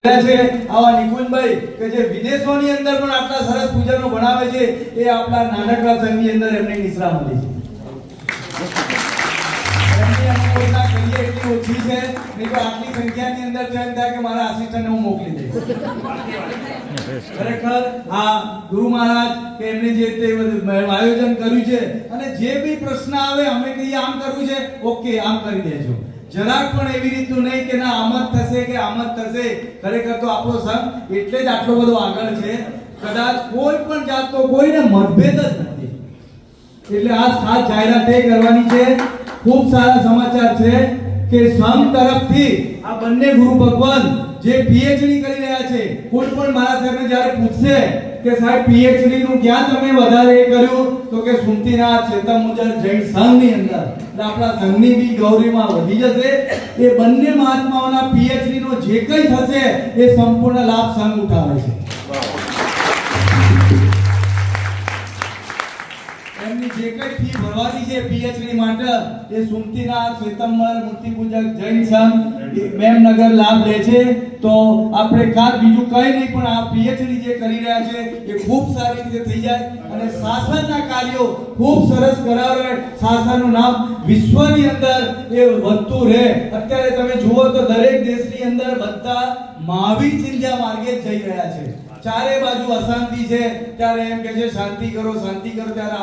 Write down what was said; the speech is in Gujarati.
છે આવા નિકુંજભાઈ કે જે વિદેશોની અંદર પણ આટલા સરસ પૂજનો ભણાવે છે એ આપણા નાનકડા સંઘની અંદર એમને નિશ્રા મળી છે એમની અનુમોદના કરીએ એટલી ઓછી છે નહીં તો આટલી સંખ્યાની અંદર તો એમ થાય કે મારા આસિસ્ટન્ટને હું મોકલી દઈશ ખરેખર આ ગુરુ મહારાજ કે એમને જે તે આયોજન કર્યું છે અને જે બી પ્રશ્ન આવે અમે કહીએ આમ કરવું છે ઓકે આમ કરી દેજો જરાક પણ એવી રીતનું નહીં કે ના આમ જ થશે કે આમ જ થશે ખરેખર તો આપણો સંઘ એટલે જ આટલો બધો આગળ છે કદાચ કોઈ પણ જાતનો કોઈને મતભેદ જ નથી એટલે આ ખાસ જાહેરાત એ કરવાની છે ખૂબ સારા સમાચાર છે કે સંઘ તરફથી આ બંને ગુરુ ભગવાન જે પીએચડી કરી રહ્યા છે કોઈ પણ મારા સાહેબને જ્યારે પૂછશે કે સાહેબ પીએચડી નું ક્યાં તમે વધારે કર્યું તો કે સુમતીનાથ ચેતમુજર જૈન સંઘની અંદર એટલે આપણા સંઘની બી ગૌરીમાં વધી જશે એ બંને મહાત્માઓના પીએચડી નો જે કંઈ થશે એ સંપૂર્ણ લાભ સંઘ ઉઠાવે છે એમની જે કંઈ ફી ભરવાની છે પીએચડી માટે એ સુમતીનાથ ચેતમુજર મૂર્તિપૂજક જૈન સંઘ મેમનગર લાભ લે છે તો આપણે ખાસ બીજું કંઈ નહીં પણ આ પીએચડી જે કરી રહ્યા છે એ ખૂબ સારી રીતે થઈ જાય અને શાસનના કાર્યો ખૂબ સરસ કરાવે શાસનનું નામ વિશ્વની અંદર એ વધતું રહે અત્યારે તમે જુઓ તો દરેક દેશની અંદર બધા મહાવીર ચિંધ્યા માર્ગે જઈ રહ્યા છે ચારે બાજુ અશાંતિ છે ત્યારે એમ કે છે શાંતિ કરો ત્યારે